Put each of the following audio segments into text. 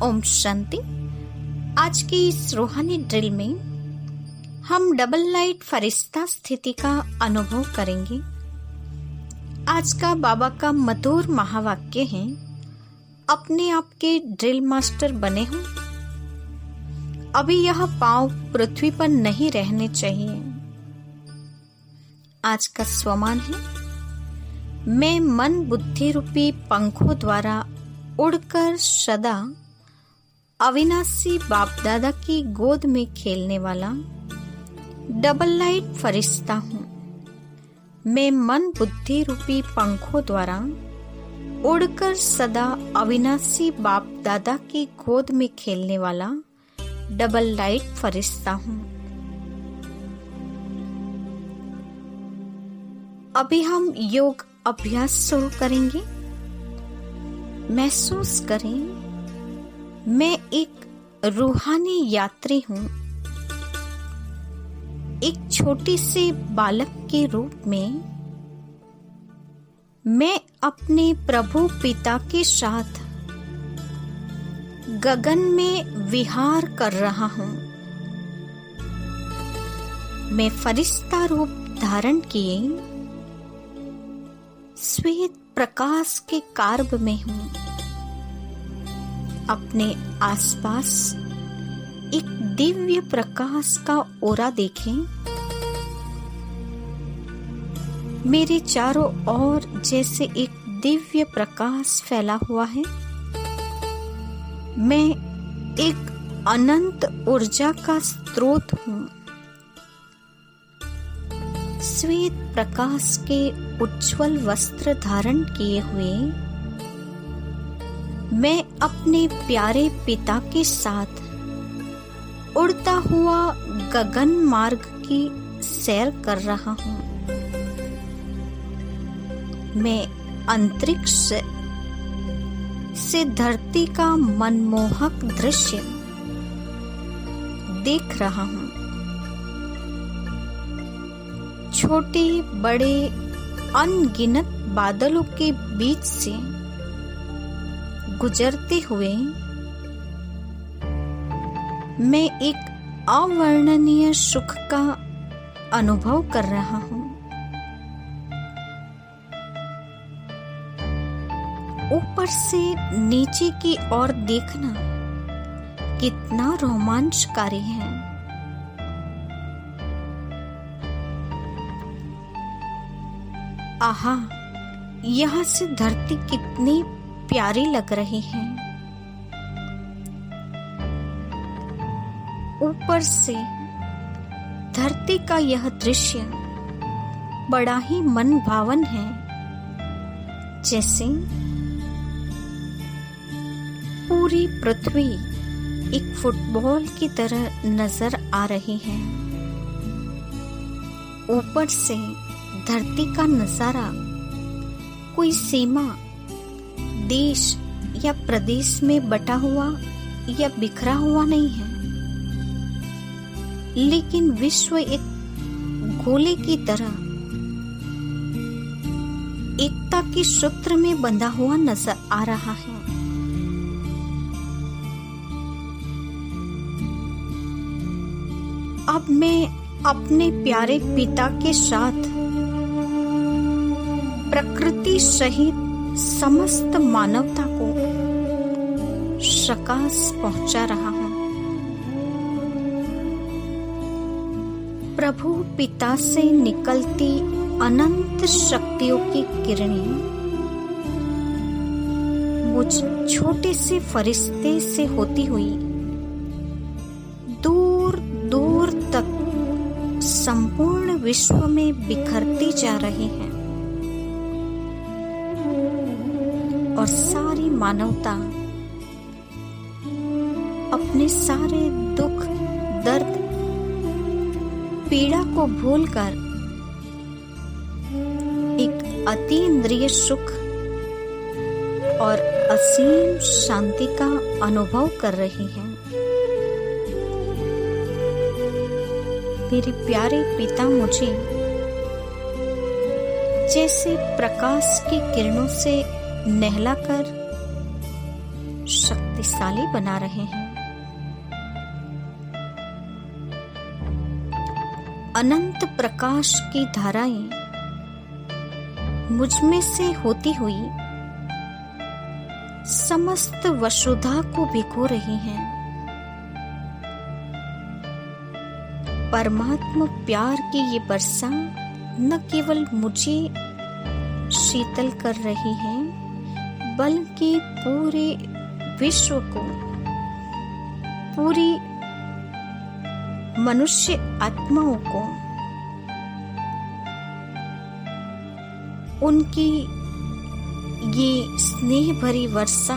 ओम शांति। आज की इस रूहानी ड्रिल में हम डबल लाइट फरिश्ता स्थिति का अनुभव करेंगे। आज का बाबा का मधुर महावाक्य है, अपने आप के ड्रिल मास्टर बने हो। अभी यह पांव पृथ्वी पर नहीं रहने चाहिए। आज का स्वमान है, मैं मन बुद्धि रूपी पंखों द्वारा उड़कर सदा अविनाशी बाप दादा की गोद में खेलने वाला डबल लाइट फरिश्ता हूँ। मैं मन बुद्धि रूपी पंखों द्वारा उड़कर सदा अविनाशी बाप दादा की गोद में खेलने वाला डबल लाइट फरिश्ता हूँ। अभी हम योग अभ्यास शुरू करेंगे। महसूस करें, मैं एक रूहानी यात्री हूँ। एक छोटी सी बालक के रूप में मैं अपने प्रभु पिता के साथ गगन में विहार कर रहा हूँ। मैं फरिश्ता रूप धारण किए श्वेत प्रकाश के कार्ब में हूँ। अपने आसपास एक दिव्य प्रकाश का ओरा देखें। मेरे चारों ओर जैसे एक दिव्य प्रकाश फैला हुआ है। मैं एक अनंत ऊर्जा का स्रोत हूँ। श्वेत प्रकाश के उज्जवल वस्त्र धारण किए हुए मैं अपने प्यारे पिता के साथ उड़ता हुआ गगन मार्ग की सैर कर रहा हूँ। मैं अंतरिक्ष से धरती का मनमोहक दृश्य देख रहा हूँ। छोटे बड़े अनगिनत बादलों के बीच से गुजरते हुए मैं एक अवर्णनीय सुख का अनुभव कर रहा हूँ। ऊपर से नीचे की ओर देखना कितना रोमांचकारी है। आहा, यहाँ से धरती कितनी प्यारी लग रही है। ऊपर से धरती का यह दृश्य बड़ा ही मन भावन है, जैसे पूरी पृथ्वी एक फुटबॉल की तरह नजर आ रही है। ऊपर से धरती का नजारा कोई सीमा, देश या प्रदेश में बटा हुआ या बिखरा हुआ नहीं है, लेकिन विश्व एक गोले की तरह एकता के सूत्र में बंधा हुआ नजर आ रहा है। अब मैं अपने प्यारे पिता के साथ प्रकृति सहित समस्त मानवता को प्रकाश पहुंचा रहा हूं। प्रभु पिता से निकलती अनंत शक्तियों की किरणें मुझ छोटे से फरिश्ते से होती हुई दूर दूर तक संपूर्ण विश्व में बिखरती जा रही हैं और सारी मानवता अपने सारे दुख, दर्द, पीड़ा को भूलकर एक अतीन्द्रिय सुख और असीम शांति का अनुभव कर रही है। मेरे प्यारे पिता मुझे जैसे प्रकाश की किरणों से नहलाकर शक्ति शक्तिशाली बना रहे हैं। अनंत प्रकाश की धाराएं मुझ में से होती हुई समस्त वसुधा को भिगो रही हैं। परमात्मा प्यार की ये वर्षा न केवल मुझे शीतल कर रही है, बल्कि पूरे विश्व को, पूरी मनुष्य आत्माओं को उनकी ये स्नेह भरी वर्षा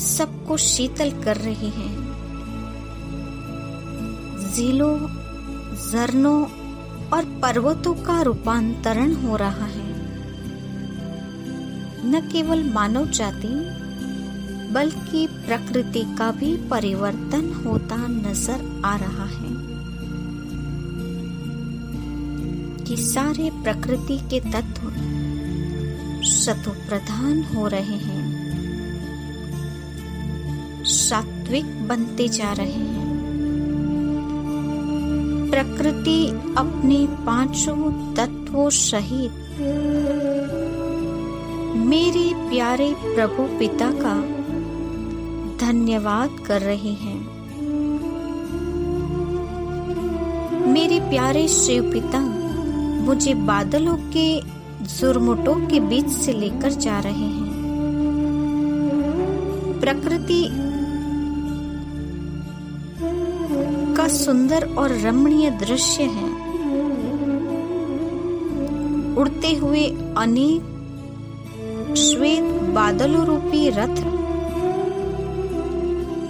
सबको शीतल कर रही है। झीलों, झरनों और पर्वतों का रूपांतरण हो रहा है। न केवल मानव जाति बल्कि प्रकृति का भी परिवर्तन होता नजर आ रहा है। कि सारे प्रकृति के तत्व शतु प्रधान हो रहे हैं, सात्विक बनते जा रहे हैं। प्रकृति अपने पांचों तत्वों सहित मेरे प्यारे प्रभु पिता का धन्यवाद कर रही है। मेरे प्यारे शिव पिता मुझे बादलों के झुरमुटों के बीच से लेकर जा रहे हैं। प्रकृति का सुंदर और रमणीय दृश्य है। उड़ते हुए अनेक श्वेत बादलों रूपी रथ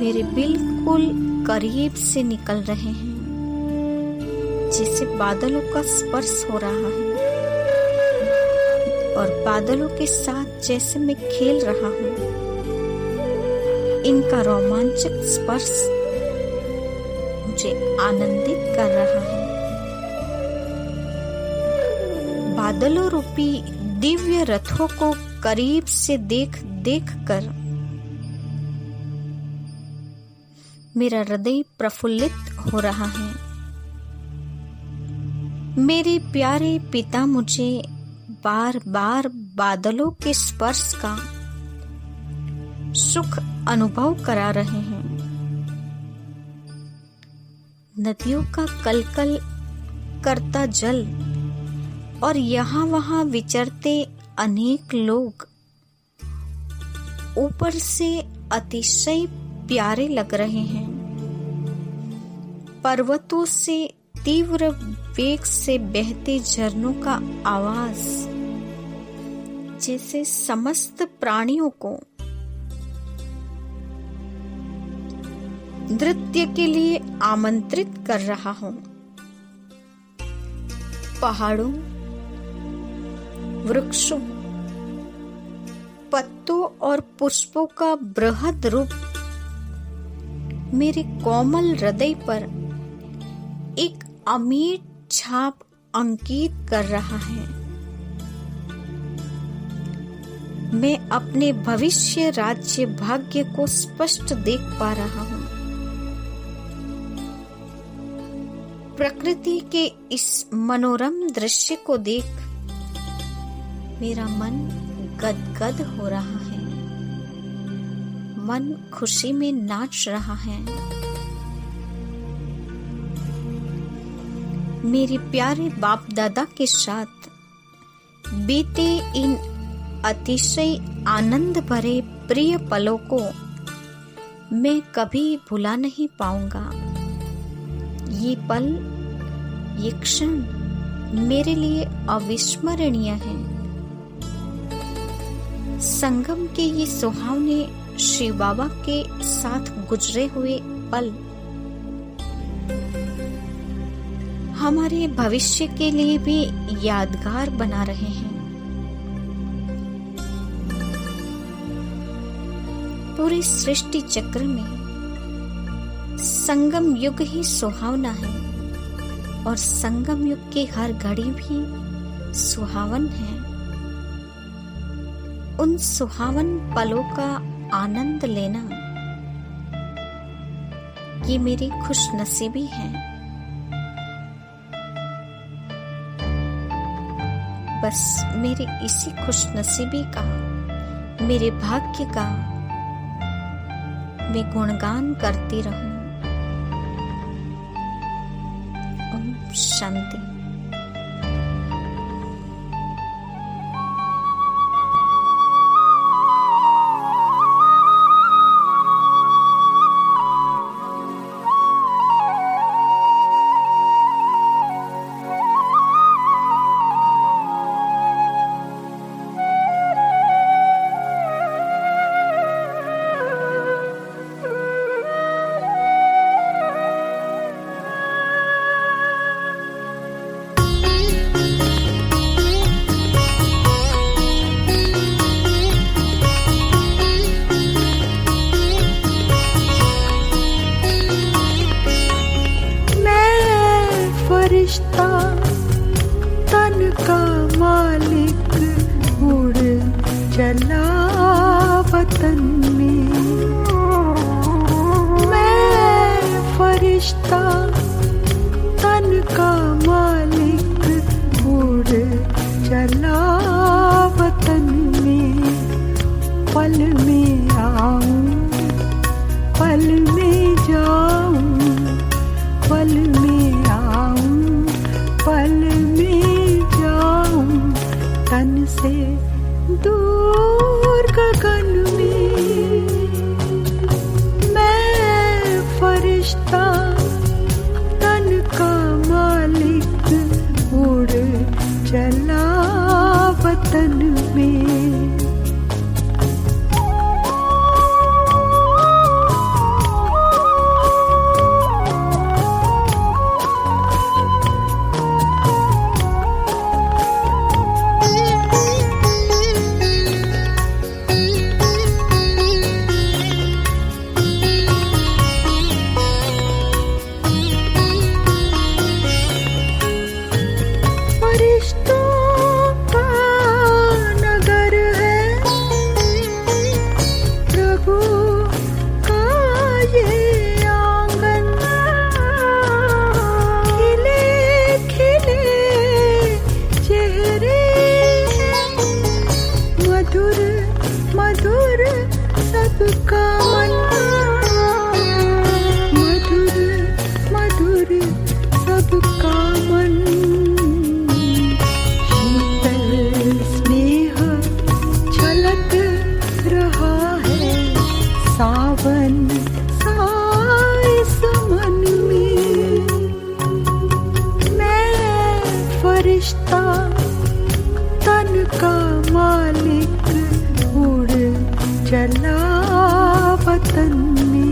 मेरे बिल्कुल करीब से निकल रहे हैं, जिसे बादलों का स्पर्श हो रहा है और बादलों के साथ जैसे मैं खेल रहा हूँ, इनका रोमांचक स्पर्श मुझे आनंदित कर रहा है। बादलों रूपी दिव्य रथों को करीब से देख कर मेरा हृदय प्रफुल्लित हो रहा है। मेरे प्यारे पिता मुझे बार बार बादलों के स्पर्श का सुख अनुभव करा रहे हैं। नदियों का कलकल करता जल और यहाँ वहाँ विचरते अनेक लोग ऊपर से अतिशय प्यारे लग रहे हैं। पर्वतों से तीव्र वेग से बहते झरनों का आवाज जैसे समस्त प्राणियों को नृत्य के लिए आमंत्रित कर रहा हूं। पहाड़ों, वृक्षों, पत्तों और पुष्पों का बृहद रूप मेरे कोमल हृदय पर एक अमीर छाप अंकित कर रहा है। मैं अपने भविष्य राज्य भाग्य को स्पष्ट देख पा रहा हूं। प्रकृति के इस मनोरम दृश्य को देख मेरा मन गदगद हो रहा है। मन खुशी में नाच रहा है। मेरे प्यारे बाप दादा के साथ बीते इन अतिशय आनंद भरे प्रिय पलों को मैं कभी भुला नहीं पाऊंगा। ये पल, ये क्षण मेरे लिए अविस्मरणीय है। संगम के ये सुहावने शिव बाबा के साथ गुजरे हुए पल हमारे भविष्य के लिए भी यादगार बना रहे हैं। पूरे सृष्टि चक्र में संगम युग ही सुहावना है और संगम युग की हर घड़ी भी सुहावन है। उन सुहावन पलों का आनंद लेना, ये मेरी खुशनसीबी है। बस मेरी इसी खुशनसीबी का, मेरे भाग्य का मैं गुणगान करती रहूं। ओम शांति। फरिश्ता तन का मालिक उड़ चला वतन में। मैं फरिश्ता तन का मालिक उड़ चला वतन में। पल में आऊं पल में जाऊं, पल में आऊं पल में जाऊं, तन से दूर गगन में। मैं फरिश्ता तन का मालिक उड़ चला वतन में। मधुर सबका मन, मधुर मधुर सबका मन। शीतल स्नेह छलक रहा है, सावन सा इस मन में। मैं फरिश्ता तन का मालिक उड़ चला वतन में।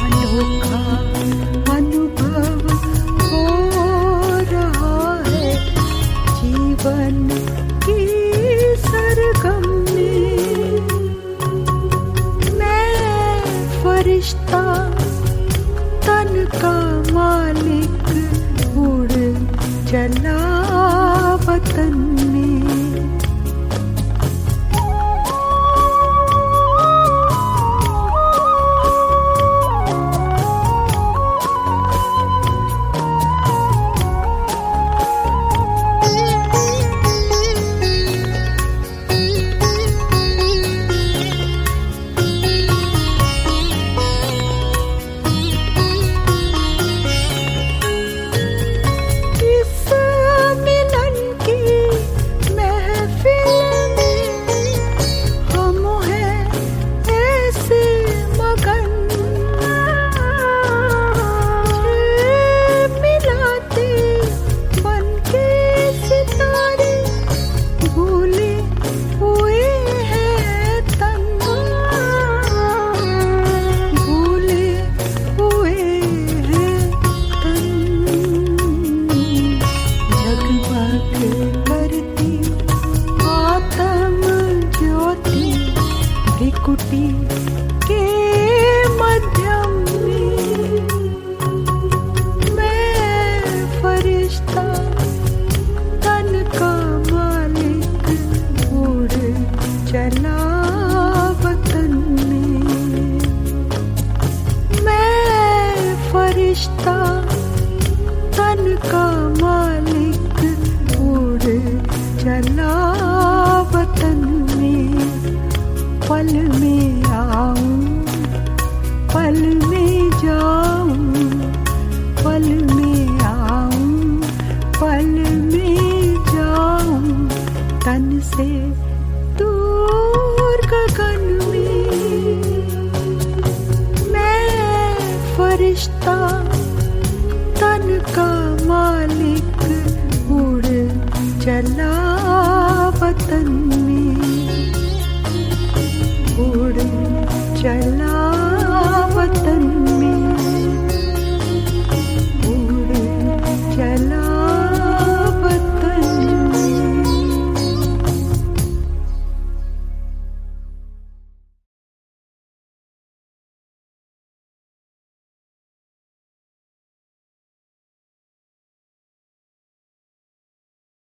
अनोखा अनुभव हो रहा है जीवन की सरगम में। मैं फरिश्ता तन का मालिक उड़ चला वतन में। फरिश्ता तन का मालिक उड़ चला वतन में। पल में आऊं पल में जाऊं, पल में आऊं पल में जाऊं, तन से दूर गगन में। मैं फरिश्ता तन का मालिक